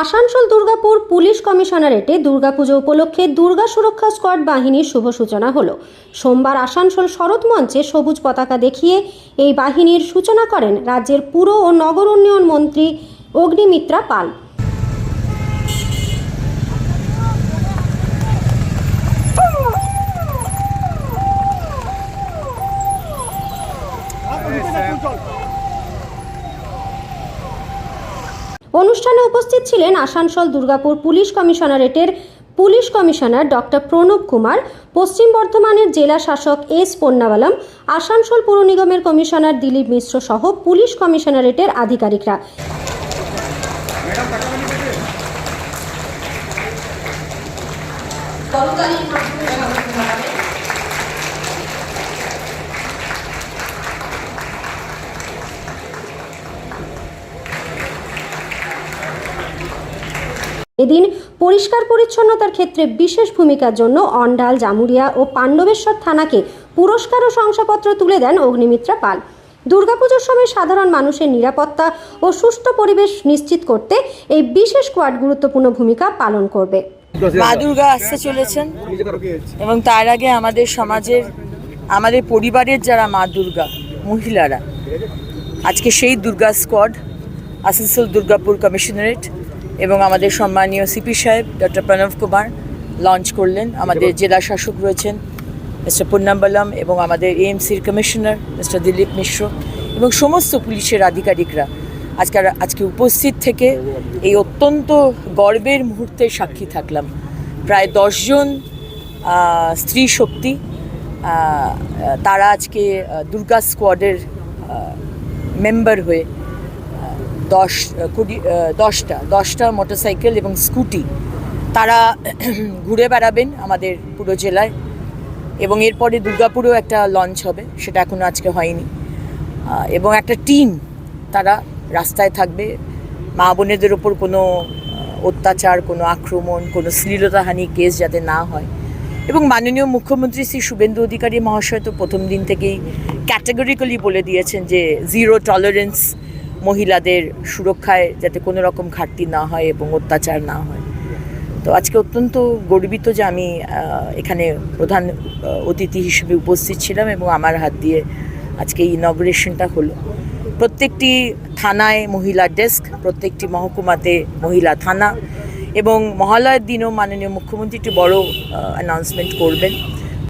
Asansol Durgapur police কমিশনারেটে Durga Puja উপলক্ষে দুর্গা সুরক্ষা squad বাহিনীর শুভ সূচনা হলো। সোমবার আসানসোল শরৎ মঞ্চে সবুজ পতাকা দেখিয়ে এই বাহিনীর সূচনা করেন রাজ্যের পুর ও নগর উন্নয়ন মন্ত্রী অগ্নিমিত্রা পাল। অনুষ্ঠানে উপস্থিত ছিলেন আসানসোল দুর্গাপুর পুলিশ কমিশনারেটের police commissioner doctor Pranab Kumar, পশ্চিম বর্ধমানের জেলা শাসক এস পন্নাওয়ালাম, আসানসোল পুর নিগমের কমিশনার দিলীপ মিশ্র সহ পুলিশ কমিশনারেটের আধিকারিকরা। এদিন পরিষ্কার পরিচ্ছন্নতার ক্ষেত্রে বিশেষ ভূমিকার জন্য অন্ডাল, জামুরিয়া ও পাণ্ডবেশ্বর থানাকে পুরস্কার ও শংসাপত্র তুলে দেন অগ্নিমিত্রা পাল। দুর্গাপুজোর সময় সাধারণ মানুষের নিরাপত্তা ও সুষ্ঠু পরিবেশ নিশ্চিত করতে এই বিশেষ স্কোয়াড গুরুত্বপূর্ণ ভূমিকা পালন করবে। মা দুর্গা আসতে চলেছেন এবং তার আগে আমাদের সমাজের, আমাদের পরিবারের যারা মা দুর্গা মহিলারা, আজকে সেই দুর্গা স্কোয়াড আসানসোল দুর্গাপুর কমিশনারেট এবং আমাদের সম্মানীয় সিপি সাহেব ডক্টর প্রণব কুমার লঞ্চ করলেন। আমাদের জেলা শাসক রয়েছেন মিস্টার পন্নাম্বালাম এবং আমাদের এএমসির কমিশনার মিস্টার দিলীপ মিশ্র এবং সমস্ত পুলিশের আধিকারিকরা আজকে উপস্থিত থেকে এই অত্যন্ত গর্বের মুহূর্তের সাক্ষী থাকলাম। প্রায় 10 জন স্ত্রী শক্তি তারা আজকে দুর্গা স্কোয়াডের মেম্বার হয়ে 10টা মোটরসাইকেল এবং স্কুটি তারা ঘুরে বেড়াবেন আমাদের পুরো জেলায় এবং এরপরে দুর্গাপুরেও একটা লঞ্চ হবে, সেটা এখনও আজকে হয়নি। এবং একটা টিম তারা রাস্তায় থাকবে, মা বোনেদের ওপর কোনো অত্যাচার, কোনো আক্রমণ, কোনো শ্লীলতাহানি কেস যাতে না হয়। এবং মাননীয় মুখ্যমন্ত্রী শ্রী শুভেন্দু অধিকারী মহাশয় তো প্রথম দিন থেকেই ক্যাটেগরিক্যালি বলে দিয়েছেন যে জিরো টলারেন্স, মহিলাদের সুরক্ষায় যাতে কোনো রকম ঘাটতি না হয় এবং অত্যাচার না হয়। তো আজকে অত্যন্ত গর্বিত যে আমি এখানে প্রধান অতিথি হিসেবে উপস্থিত ছিলাম এবং আমার হাত দিয়ে আজকে ইনগ্রেশনটা হলো। প্রত্যেকটি থানায় মহিলা ডেস্ক, প্রত্যেকটি মহকুমাতে মহিলা থানা এবং মহালয়ের দিনও মাননীয় মুখ্যমন্ত্রী একটি বড় অ্যানাউন্সমেন্ট করবেন।